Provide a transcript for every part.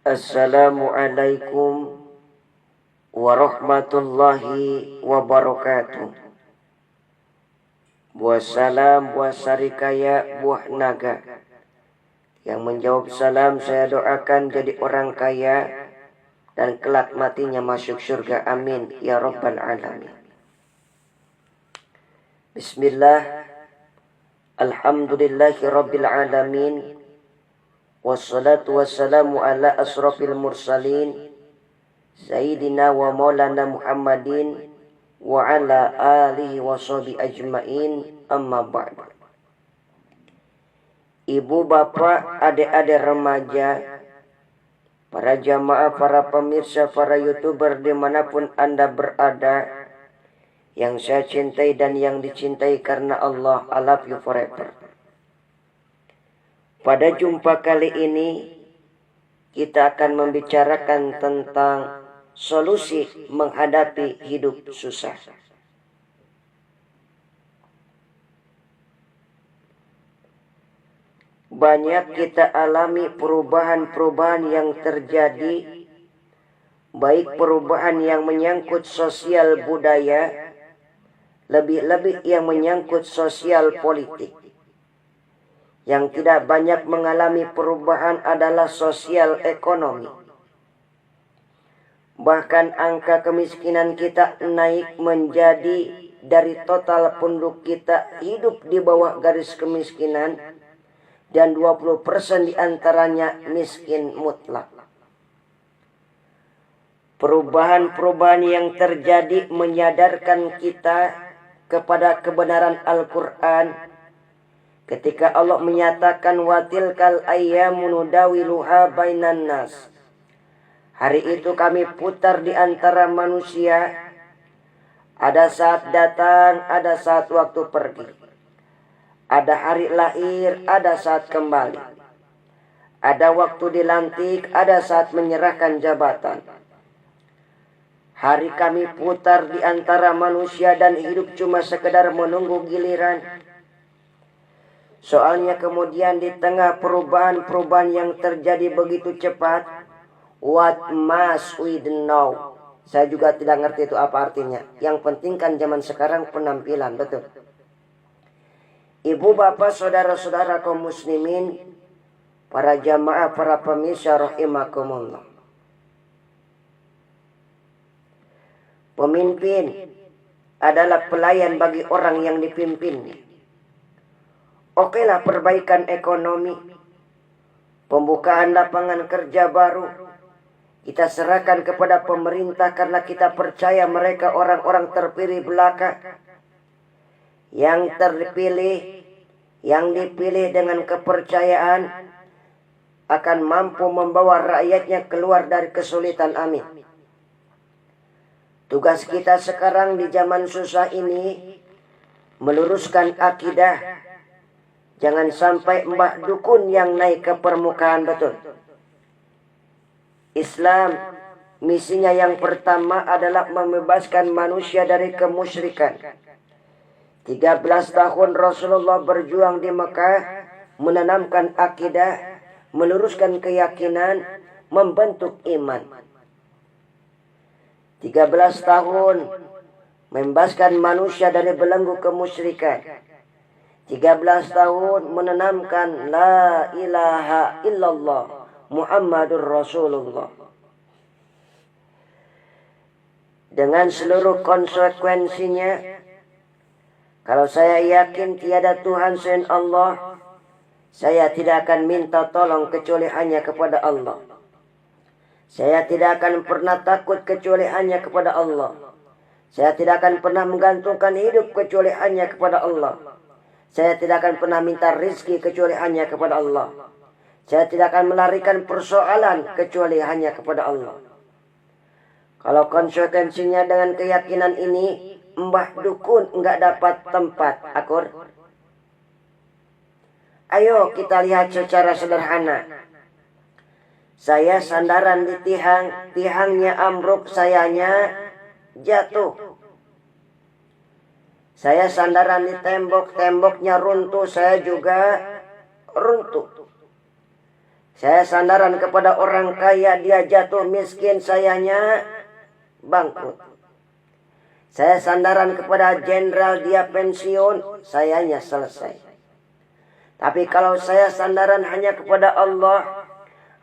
Assalamualaikum warahmatullahi wabarakatuh. Buah salam, buah sarikaya, buah naga. Yang menjawab salam saya doakan jadi orang kaya dan kelak matinya masuk surga. Amin ya rabbal alamin. Bismillah. Alhamdulillahi rabbil alamin. Wassalatu wassalamu ala asrafil mursalin Sayyidina wa maulana Muhammadin wa ala alihi wa sahbihi ajmain, amma ba'd. Ibu, bapak, adik-adik remaja, para jamaah, para pemirsa, para youtuber dimanapun anda berada, yang saya cintai dan yang dicintai karena Allah, I love you forever. Pada jumpa kali ini kita akan membicarakan tentang solusi menghadapi hidup susah. Banyak kita alami perubahan-perubahan yang terjadi, baik perubahan yang menyangkut sosial budaya, lebih-lebih yang menyangkut sosial politik. Yang tidak banyak mengalami perubahan adalah sosial ekonomi. Bahkan angka kemiskinan kita naik menjadi dari total penduduk kita hidup di bawah garis kemiskinan, dan 20% diantaranya miskin mutlak. Perubahan-perubahan yang terjadi menyadarkan kita kepada kebenaran Al-Quran. Ketika Allah menyatakan watilkal ayyamu nudawiluha bainan nas. Hari itu kami putar di antara manusia. Ada saat datang, ada saat waktu pergi. Ada hari lahir, ada saat kembali. Ada waktu dilantik, ada saat menyerahkan jabatan. Hari kami putar di antara manusia dan hidup cuma sekedar menunggu giliran. Soalnya kemudian di tengah perubahan-perubahan yang terjadi begitu cepat, what must we know? Saya juga tidak ngerti itu apa artinya. Yang penting kan zaman sekarang penampilan, betul. Ibu, bapak, saudara-saudara kaum muslimin, para jamaah, para pemirsa rahimakumullah. Pemimpin adalah pelayan bagi orang yang dipimpinnya. Okelah perbaikan ekonomi, pembukaan lapangan kerja baru, kita serahkan kepada pemerintah karena kita percaya mereka orang-orang terpilih belaka. Yang terpilih, yang dipilih dengan kepercayaan akan mampu membawa rakyatnya keluar dari kesulitan. Amin. Tugas kita sekarang di zaman susah ini meluruskan akidah. Jangan sampai mbah dukun yang naik ke permukaan, betul. Islam misinya yang pertama adalah membebaskan manusia dari kemusyrikan. 13 tahun Rasulullah berjuang di Mekah, menanamkan akidah, meluruskan keyakinan, membentuk iman. 13 tahun membebaskan manusia dari belenggu kemusyrikan. 13 tahun menanamkan la ilaha illallah Muhammadur Rasulullah. Dengan seluruh konsekuensinya, kalau saya yakin tiada Tuhan selain Allah, saya tidak akan minta tolong kecuali hanya kepada Allah. Saya tidak akan pernah takut kecuali hanya kepada Allah. Saya tidak akan pernah menggantungkan hidup kecuali hanya kepada Allah. Saya tidak akan pernah minta rizki kecuali hanya kepada Allah. Saya tidak akan melarikan persoalan kecuali hanya kepada Allah. Kalau konsekuensinya dengan keyakinan ini, mbah dukun enggak dapat tempat akur. Ayo kita lihat secara sederhana. Saya sandaran di tiang, tiangnya ambruk, sayanya jatuh. Saya sandaran di tembok, temboknya runtuh, saya juga runtuh. Saya sandaran kepada orang kaya, dia jatuh miskin, sayanya bangkrut. Saya sandaran kepada jenderal, dia pensiun, sayanya selesai. Tapi kalau saya sandaran hanya kepada Allah,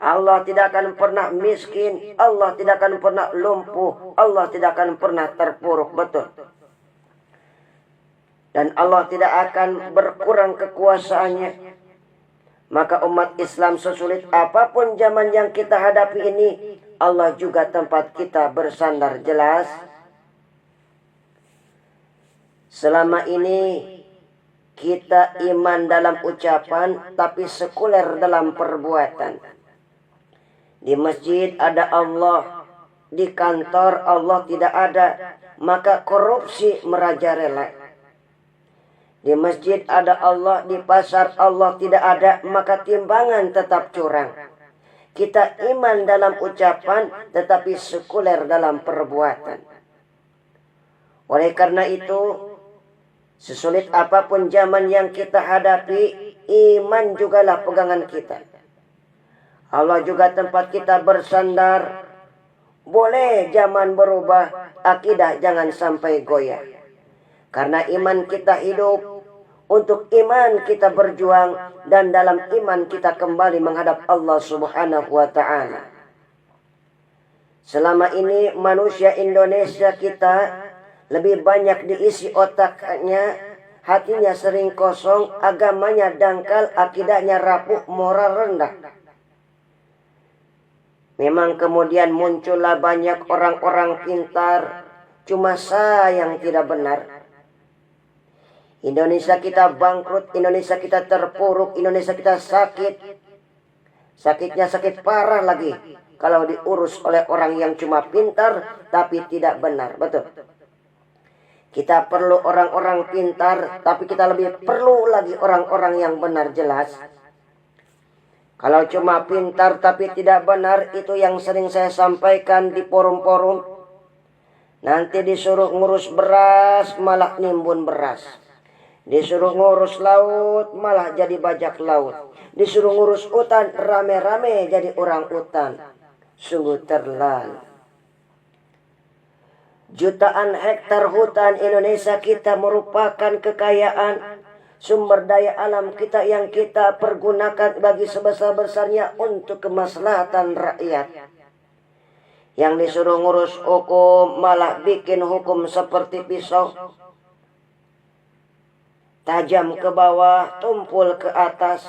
Allah tidak akan pernah miskin, Allah tidak akan pernah lumpuh, Allah tidak akan pernah terpuruk, betul. Dan Allah tidak akan berkurang kekuasaannya. Maka umat Islam sesulit apapun zaman yang kita hadapi ini, Allah juga tempat kita bersandar, jelas. Selama ini kita iman dalam ucapan, tapi sekuler dalam perbuatan. Di masjid ada Allah, di kantor Allah tidak ada, maka korupsi merajalela. Di masjid ada Allah, di pasar Allah tidak ada, maka timbangan tetap curang. Kita iman dalam ucapan, tetapi sekuler dalam perbuatan. Oleh karena itu, sesulit apapun zaman yang kita hadapi, iman jugalah pegangan kita. Allah juga tempat kita bersandar. Boleh zaman berubah, akidah jangan sampai goyah. Karena iman kita hidup, untuk iman kita berjuang, dan dalam iman kita kembali menghadap Allah Subhanahu wa ta'ala. Selama ini manusia Indonesia kita lebih banyak diisi otaknya, hatinya sering kosong, agamanya dangkal, akidahnya rapuh, moral rendah. Memang kemudian muncullah banyak orang-orang pintar, cuma sayang tidak benar. Indonesia kita bangkrut, Indonesia kita terpuruk, Indonesia kita sakit. Sakitnya sakit parah lagi kalau diurus oleh orang yang cuma pintar tapi tidak benar, betul. Kita perlu orang-orang pintar, tapi kita lebih perlu lagi orang-orang yang benar, jelas. Kalau cuma pintar tapi tidak benar, itu yang sering saya sampaikan di forum-forum. Nanti disuruh ngurus beras, malah nimbun beras. Disuruh ngurus laut, malah jadi bajak laut. Disuruh ngurus hutan, rame-rame jadi orang hutan. Sungguh terlalu. Jutaan hektar hutan Indonesia kita merupakan kekayaan, sumber daya alam kita yang kita pergunakan bagi sebesar-besarnya untuk kemaslahatan rakyat. Yang disuruh ngurus hukum, malah bikin hukum seperti pisau. Tajam ke bawah, tumpul ke atas.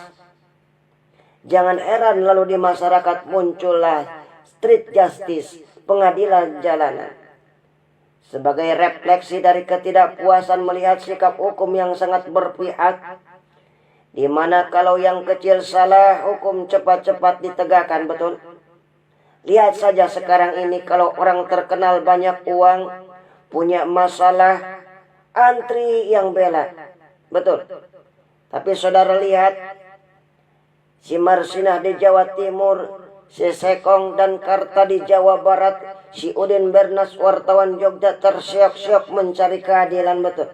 Jangan heran lalu di masyarakat muncullah street justice, pengadilan jalanan. Sebagai refleksi dari ketidakpuasan melihat sikap hukum yang sangat berpihak, di mana kalau yang kecil salah, hukum cepat-cepat ditegakkan, betul. Lihat saja sekarang ini kalau orang terkenal banyak uang, punya masalah, antri yang bela. Betul. Tapi saudara lihat, si Marsinah di Jawa Timur, si Sekong dan Karta di Jawa Barat, si Udin Bernas wartawan Jogja tersiok-siok mencari keadilan, betul.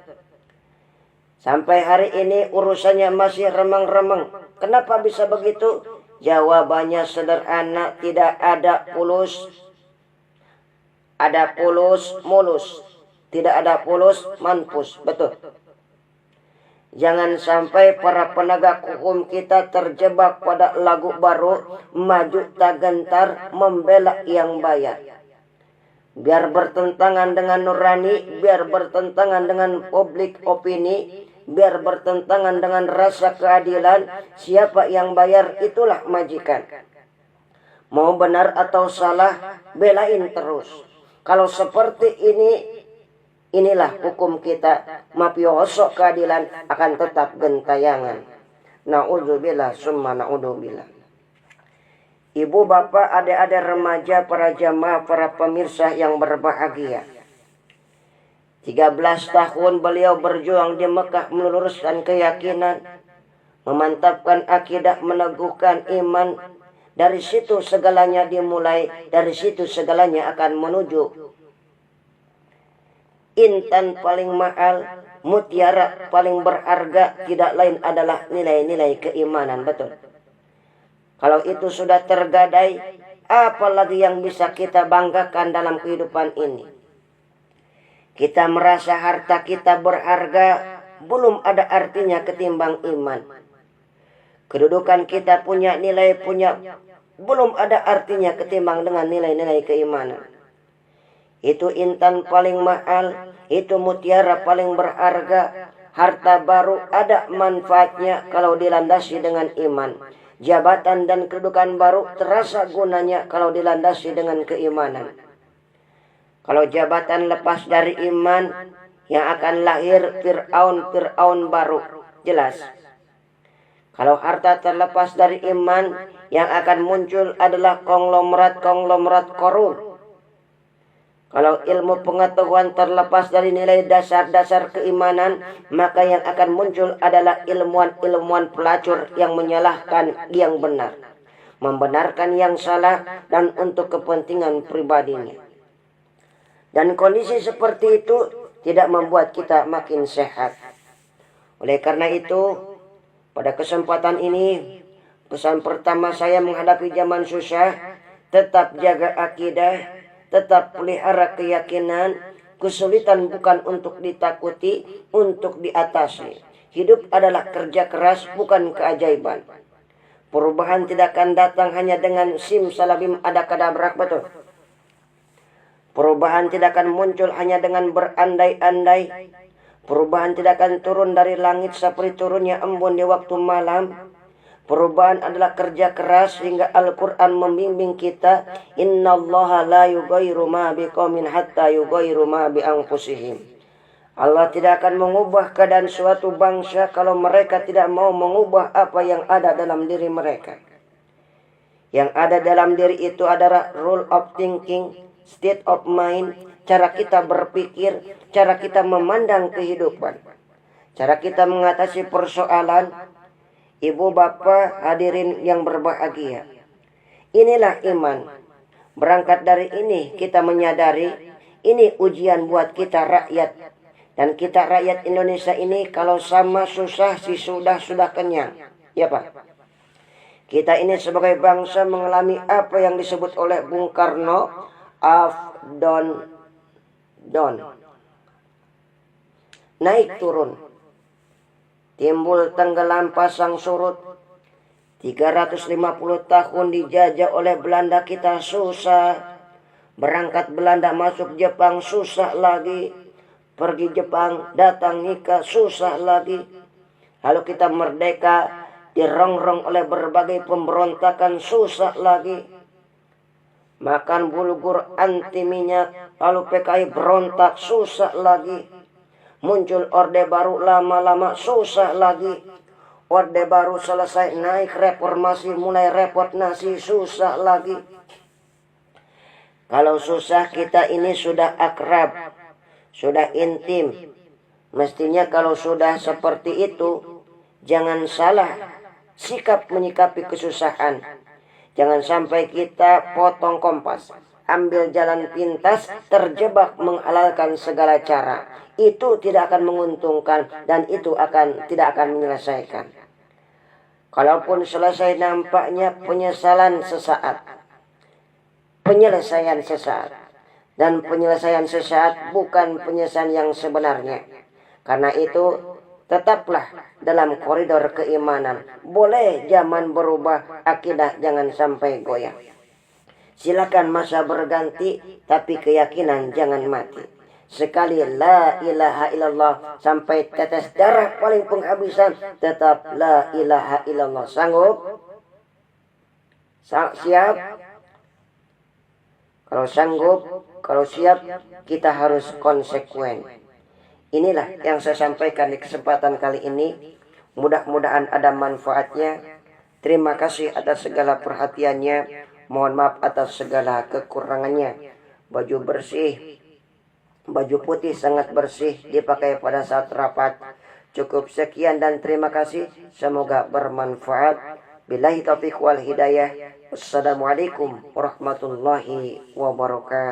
Sampai hari ini urusannya masih remang-remang. Kenapa bisa begitu? Jawabannya sederhana, tidak ada pulus. Ada pulus, mulus. Tidak ada pulus, manpus, betul. Jangan sampai para penegak hukum kita terjebak pada lagu baru, maju tak gentar, membela yang bayar. Biar bertentangan dengan nurani, biar bertentangan dengan publik opini, biar bertentangan dengan rasa keadilan, siapa yang bayar itulah majikan. Mau benar atau salah, belain terus. Kalau seperti ini, inilah hukum kita. Mafioso keadilan akan tetap gentayangan. Na'udzubillah summa na'udzubillah. Ibu, bapak, adik-adik remaja, para jamaah, para pemirsa yang berbahagia. 13 tahun beliau berjuang di Mekah meluruskan keyakinan, memantapkan akidah, meneguhkan iman. Dari situ segalanya dimulai, dari situ segalanya akan menuju. Intan paling mahal, mutiara paling berharga, tidak lain adalah nilai-nilai keimanan, betul. Kalau itu sudah tergadai, apalagi yang bisa kita banggakan dalam kehidupan ini? Kita merasa harta kita berharga, belum ada artinya ketimbang iman. Kedudukan kita punya nilai, belum ada artinya ketimbang dengan nilai-nilai keimanan. Itu intan paling mahal, itu mutiara paling berharga. Harta baru ada manfaatnya kalau dilandasi dengan iman. Jabatan dan kedudukan baru terasa gunanya kalau dilandasi dengan keimanan. Kalau jabatan lepas dari iman, yang akan lahir Fir'aun baru, jelas. Kalau harta terlepas dari iman, yang akan muncul adalah konglomerat korup. Kalau ilmu pengetahuan terlepas dari nilai dasar-dasar keimanan, maka yang akan muncul adalah ilmuwan pelacur yang menyalahkan yang benar, membenarkan yang salah, dan untuk kepentingan pribadinya. Dan kondisi seperti itu tidak membuat kita makin sehat. Oleh karena itu, pada kesempatan ini, pesan pertama saya menghadapi zaman susah, tetap jaga akidah, tetap pelihara keyakinan. Kesulitan bukan untuk ditakuti, untuk diatasi. Hidup adalah kerja keras, bukan keajaiban. Perubahan tidak akan datang hanya dengan simsalabim adakadabrak, betul. Perubahan tidak akan muncul hanya dengan berandai-andai. Perubahan tidak akan turun dari langit seperti turunnya embun di waktu malam. Perubahan adalah kerja keras, hingga Al-Quran membimbing kita, innallaha la yughayyiru ma biqaumin hatta yughayyiru ma bi anfusihim. Allah tidak akan mengubah keadaan suatu bangsa kalau mereka tidak mau mengubah apa yang ada dalam diri mereka. Yang ada dalam diri itu adalah rule of thinking, state of mind, cara kita berpikir, cara kita memandang kehidupan, cara kita mengatasi persoalan. Ibu bapak hadirin yang berbahagia, inilah iman. Berangkat dari ini kita menyadari ini ujian buat kita rakyat. Dan kita rakyat Indonesia ini kalau sama susah si sudah kenyang. Ya Pak. Kita ini sebagai bangsa mengalami apa yang disebut oleh Bung Karno, up, down. Naik turun. Timbul tenggelam pasang surut. 350 tahun dijajah oleh Belanda, kita susah. Berangkat Belanda masuk Jepang susah lagi. Pergi Jepang datang nikah susah lagi. Lalu kita merdeka dirongrong oleh berbagai pemberontakan susah lagi. Makan bulgur anti minyak, lalu PKI berontak susah lagi. Muncul orde baru, lama-lama susah lagi. Orde baru selesai, naik reformasi, mulai repot nasi, susah lagi. Kalau susah kita ini sudah akrab, sudah intim. Mestinya kalau sudah seperti itu, jangan salah sikap menyikapi kesusahan. Jangan sampai kita potong kompas, ambil jalan pintas, terjebak menghalalkan segala cara. Itu tidak akan menguntungkan dan itu tidak akan menyelesaikan. Kalaupun selesai nampaknya penyelesaian sesaat. Dan penyelesaian sesaat bukan penyelesaian yang sebenarnya. Karena itu tetaplah dalam koridor keimanan. Boleh zaman berubah, akidah jangan sampai goyah. Silakan masa berganti, tapi keyakinan jangan mati. Sekali la ilaha illallah sampai tetes darah paling penghabisan, tetap la ilaha illallah. Sanggup? Siap? Kalau sanggup, kalau siap, kita harus konsekuen. Inilah yang saya sampaikan di kesempatan kali ini. Mudah-mudahan ada manfaatnya. Terima kasih atas segala perhatiannya. Mohon maaf atas segala kekurangannya. Baju bersih, baju putih sangat bersih, dipakai pada saat rapat. Cukup sekian dan terima kasih. Semoga bermanfaat. Billahi taufiq wal hidayah. Wassalamualaikum warahmatullahi wabarakatuh.